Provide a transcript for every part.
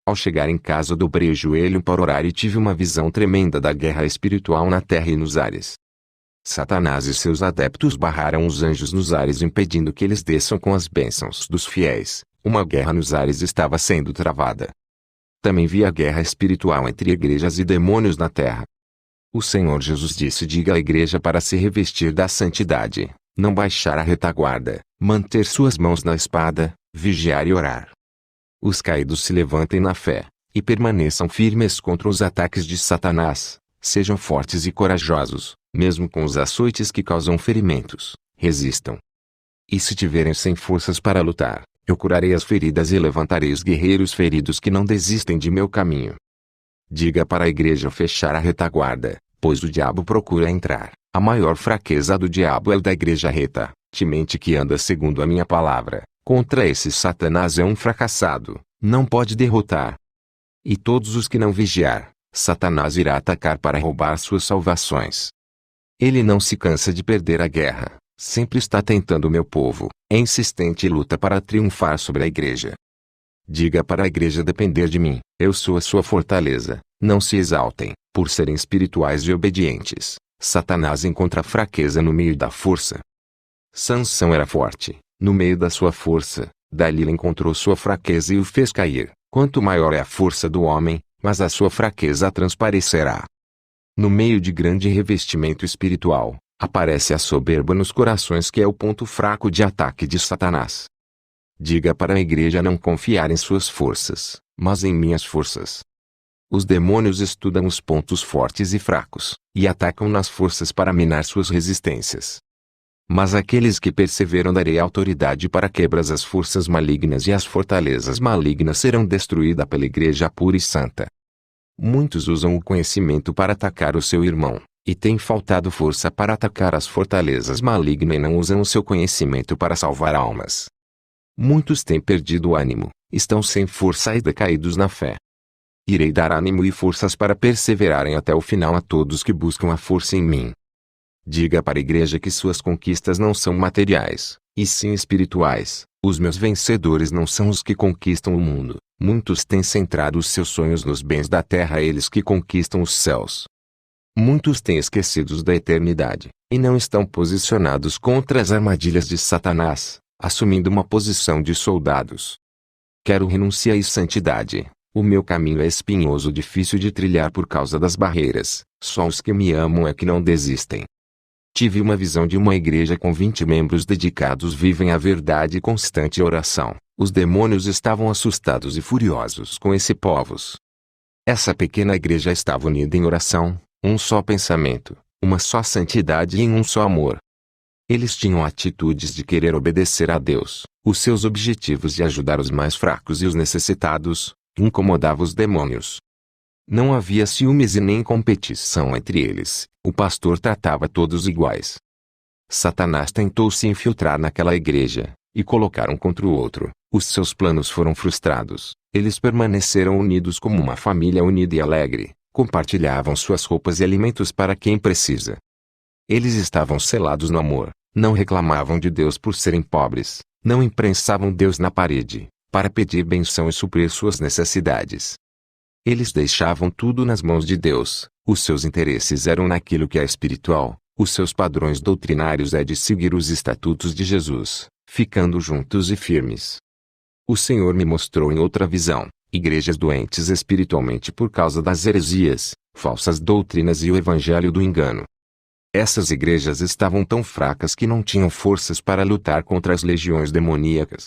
Ao chegar em casa dobrei o joelho para orar e tive uma visão tremenda da guerra espiritual na terra e nos ares. Satanás e seus adeptos barraram os anjos nos ares impedindo que eles desçam com as bênçãos dos fiéis. Uma guerra nos ares estava sendo travada. Também vi a guerra espiritual entre igrejas e demônios na terra. O Senhor Jesus disse: diga à igreja para se revestir da santidade, não baixar a retaguarda, manter suas mãos na espada, vigiar e orar. Os caídos se levantem na fé, e permaneçam firmes contra os ataques de Satanás. Sejam fortes e corajosos, mesmo com os açoites que causam ferimentos, resistam. E se tiverem sem forças para lutar, eu curarei as feridas e levantarei os guerreiros feridos que não desistem de meu caminho. Diga para a igreja fechar a retaguarda, pois o diabo procura entrar. A maior fraqueza do diabo é o da igreja reta, temente que anda segundo a minha palavra. Contra esse Satanás é um fracassado, não pode derrotar. E todos os que não vigiar, Satanás irá atacar para roubar suas salvações. Ele não se cansa de perder a guerra, sempre está tentando meu povo, é insistente e luta para triunfar sobre a igreja. Diga para a igreja depender de mim, eu sou a sua fortaleza, não se exaltem, por serem espirituais e obedientes. Satanás encontra fraqueza no meio da força. Sansão era forte, no meio da sua força, Dalila encontrou sua fraqueza e o fez cair. Quanto maior é a força do homem, mas a sua fraqueza transparecerá. No meio de grande revestimento espiritual, aparece a soberba nos corações que é o ponto fraco de ataque de Satanás. Diga para a igreja não confiar em suas forças, mas em minhas forças. Os demônios estudam os pontos fortes e fracos, e atacam nas forças para minar suas resistências. Mas aqueles que perseveram darei autoridade para quebrar as forças malignas e as fortalezas malignas serão destruídas pela igreja pura e santa. Muitos usam o conhecimento para atacar o seu irmão, e têm faltado força para atacar as fortalezas malignas e não usam o seu conhecimento para salvar almas. Muitos têm perdido o ânimo, estão sem força e decaídos na fé. Irei dar ânimo e forças para perseverarem até o final a todos que buscam a força em mim. Diga para a igreja que suas conquistas não são materiais, e sim espirituais. Os meus vencedores não são os que conquistam o mundo. Muitos têm centrado os seus sonhos nos bens da terra, eles que conquistam os céus. Muitos têm esquecido da eternidade, e não estão posicionados contra as armadilhas de Satanás, assumindo uma posição de soldados. Quero renunciar à santidade. O meu caminho é espinhoso, difícil de trilhar por causa das barreiras. Só os que me amam é que não desistem. Tive uma visão de uma igreja com 20 membros dedicados vivem à verdade e constante oração. Os demônios estavam assustados e furiosos com esse povos. Essa pequena igreja estava unida em oração, um só pensamento, uma só santidade e em um só amor. Eles tinham atitudes de querer obedecer a Deus, os seus objetivos de ajudar os mais fracos e os necessitados, incomodava os demônios. Não havia ciúmes e nem competição entre eles, o pastor tratava todos iguais. Satanás tentou se infiltrar naquela igreja, e colocar um contra o outro. Os seus planos foram frustrados, eles permaneceram unidos como uma família unida e alegre, compartilhavam suas roupas e alimentos para quem precisa. Eles estavam selados no amor, não reclamavam de Deus por serem pobres, não imprensavam Deus na parede, para pedir benção e suprir suas necessidades. Eles deixavam tudo nas mãos de Deus, os seus interesses eram naquilo que é espiritual, os seus padrões doutrinários é de seguir os estatutos de Jesus, ficando juntos e firmes. O Senhor me mostrou em outra visão, igrejas doentes espiritualmente por causa das heresias, falsas doutrinas e o evangelho do engano. Essas igrejas estavam tão fracas que não tinham forças para lutar contra as legiões demoníacas.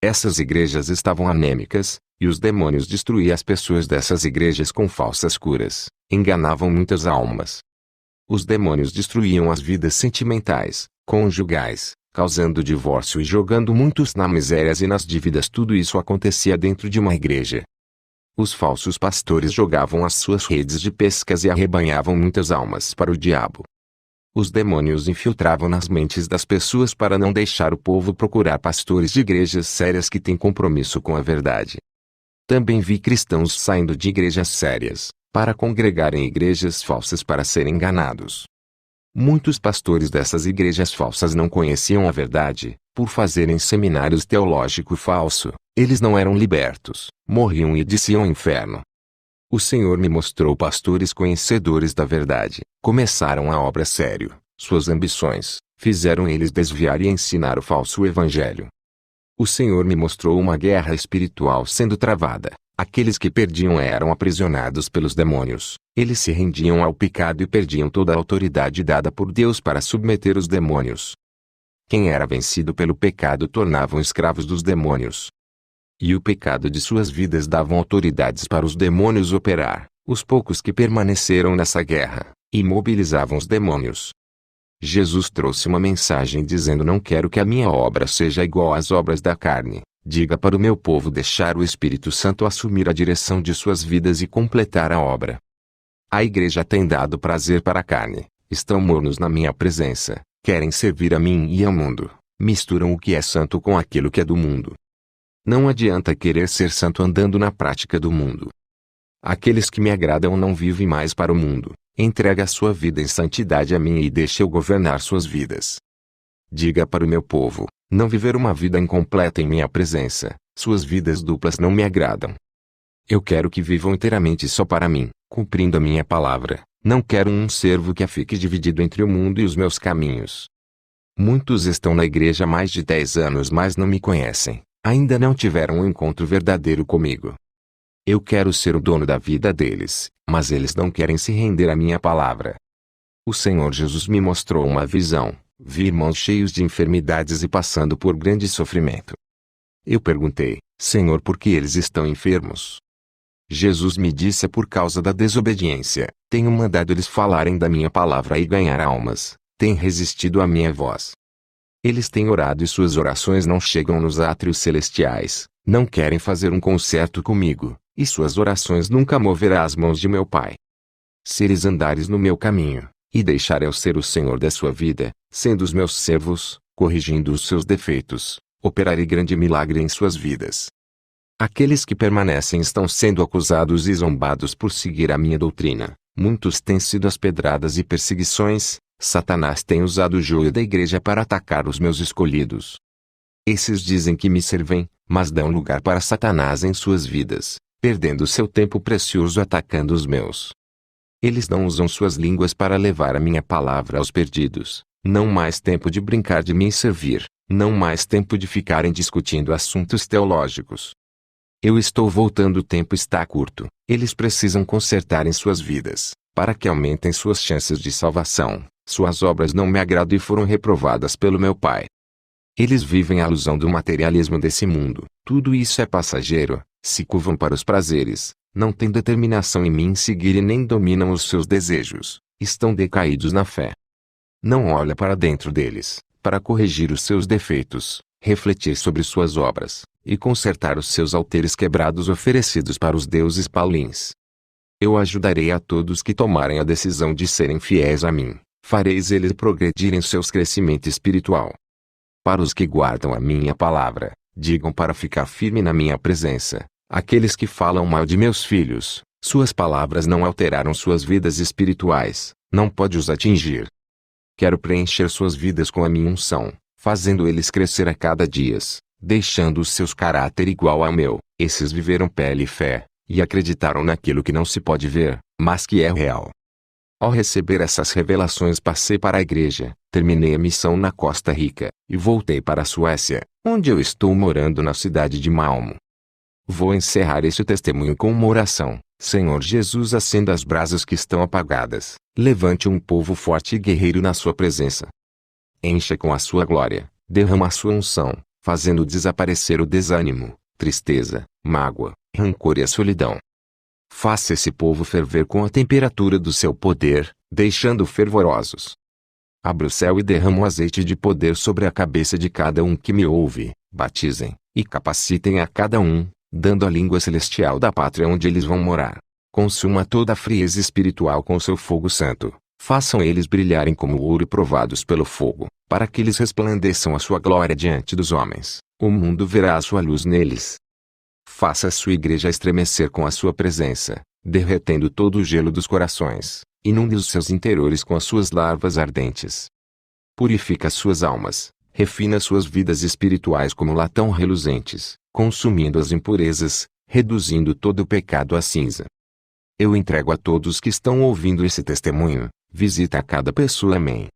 Essas igrejas estavam anêmicas, e os demônios destruíam as pessoas dessas igrejas com falsas curas, enganavam muitas almas. Os demônios destruíam as vidas sentimentais, conjugais, causando divórcio e jogando muitos na miséria e nas dívidas. Tudo isso acontecia dentro de uma igreja. Os falsos pastores jogavam as suas redes de pescas e arrebanhavam muitas almas para o diabo. Os demônios infiltravam nas mentes das pessoas para não deixar o povo procurar pastores de igrejas sérias que têm compromisso com a verdade. Também vi cristãos saindo de igrejas sérias, para congregar em igrejas falsas para serem enganados. Muitos pastores dessas igrejas falsas não conheciam a verdade, Por fazerem seminários teológico falso, eles não eram libertos, morriam e desciam ao inferno. O Senhor me mostrou pastores conhecedores da verdade, começaram a obra sério, suas ambições, fizeram eles desviar e ensinar o falso evangelho. O Senhor me mostrou uma guerra espiritual sendo travada. Aqueles que perdiam eram aprisionados pelos demônios. Eles se rendiam ao pecado e perdiam toda a autoridade dada por Deus para submeter os demônios. Quem era vencido pelo pecado tornavam escravos dos demônios. E o pecado de suas vidas davam autoridades para os demônios operar. Os poucos que permaneceram nessa guerra, imobilizavam os demônios. Jesus trouxe uma mensagem dizendo: não quero que a minha obra seja igual às obras da carne. Diga para o meu povo deixar o Espírito Santo assumir a direção de suas vidas e completar a obra. A igreja tem dado prazer para a carne, estão mornos na minha presença, querem servir a mim e ao mundo, misturam o que é santo com aquilo que é do mundo. Não adianta querer ser santo andando na prática do mundo. Aqueles que me agradam não vivem mais para o mundo, entrega a sua vida em santidade a mim e deixa eu governar suas vidas. Diga para o meu povo, não viver uma vida incompleta em minha presença, suas vidas duplas não me agradam. Eu quero que vivam inteiramente só para mim, cumprindo a minha palavra, não quero um servo que fique dividido entre o mundo e os meus caminhos. Muitos estão na igreja há mais de 10 anos mas não me conhecem, ainda não tiveram um encontro verdadeiro comigo. Eu quero ser o dono da vida deles, mas eles não querem se render à minha palavra. O Senhor Jesus me mostrou uma visão. Vi irmãos cheios de enfermidades e passando por grande sofrimento. Eu perguntei: Senhor, por que eles estão enfermos? Jesus me disse: é por causa da desobediência. Tenho mandado eles falarem da minha palavra e ganhar almas. Têm resistido à minha voz. Eles têm orado e suas orações não chegam nos átrios celestiais. Não querem fazer um concerto comigo, e suas orações nunca moverá as mãos de meu Pai. Se eles andares no meu caminho, e deixar eu ser o Senhor da sua vida, sendo os meus servos, corrigindo os seus defeitos, operarei grande milagre em suas vidas. Aqueles que permanecem estão sendo acusados e zombados por seguir a minha doutrina. Muitos têm sido as pedradas e perseguições. Satanás tem usado o joio da igreja para atacar os meus escolhidos. Esses dizem que me servem, mas dão lugar para Satanás em suas vidas, perdendo seu tempo precioso atacando os meus. Eles não usam suas línguas para levar a minha palavra aos perdidos. Não mais tempo de brincar de me servir. Não mais tempo de ficarem discutindo assuntos teológicos. Eu estou voltando, o tempo está curto. Eles precisam consertar em suas vidas, para que aumentem suas chances de salvação. Suas obras não me agradam e foram reprovadas pelo meu Pai. Eles vivem à ilusão do materialismo desse mundo. Tudo isso é passageiro. Se curvam para os prazeres. Não têm determinação em mim seguir e nem dominam os seus desejos. Estão decaídos na fé. Não olha para dentro deles, para corrigir os seus defeitos, refletir sobre suas obras, e consertar os seus altares quebrados oferecidos para os deuses paulins. Eu ajudarei a todos que tomarem a decisão de serem fiéis a mim. Fareis eles progredir em seu crescimento espiritual. Para os que guardam a minha palavra, digam para ficar firme na minha presença. Aqueles que falam mal de meus filhos, suas palavras não alteraram suas vidas espirituais, não pode os atingir. Quero preencher suas vidas com a minha unção, fazendo eles crescer a cada dia, deixando os seus caráter igual ao meu. Esses viveram pela fé, e acreditaram naquilo que não se pode ver, mas que é real. Ao receber essas revelações passei para a igreja, terminei a missão na Costa Rica, e voltei para a Suécia, onde eu estou morando na cidade de Malmo. Vou encerrar este testemunho com uma oração. Senhor Jesus, acenda as brasas que estão apagadas. Levante um povo forte e guerreiro na sua presença. Encha com a sua glória, derrama a sua unção, fazendo desaparecer o desânimo, tristeza, mágoa, rancor e a solidão. Faça esse povo ferver com a temperatura do seu poder, deixando fervorosos. Abra o céu e derrama o azeite de poder sobre a cabeça de cada um que me ouve. Batizem, e capacitem a cada um, dando a língua celestial da pátria onde eles vão morar. Consuma toda a frieza espiritual com seu fogo santo. Façam eles brilharem como ouro e provados pelo fogo, para que eles resplandeçam a sua glória diante dos homens. O mundo verá a sua luz neles. Faça a sua igreja estremecer com a sua presença, derretendo todo o gelo dos corações. Inunde os seus interiores com as suas larvas ardentes. Purifica suas almas, refina suas vidas espirituais como latão reluzentes, consumindo as impurezas, reduzindo todo o pecado a cinza. Eu entrego a todos que estão ouvindo esse testemunho, visita a cada pessoa. Amém.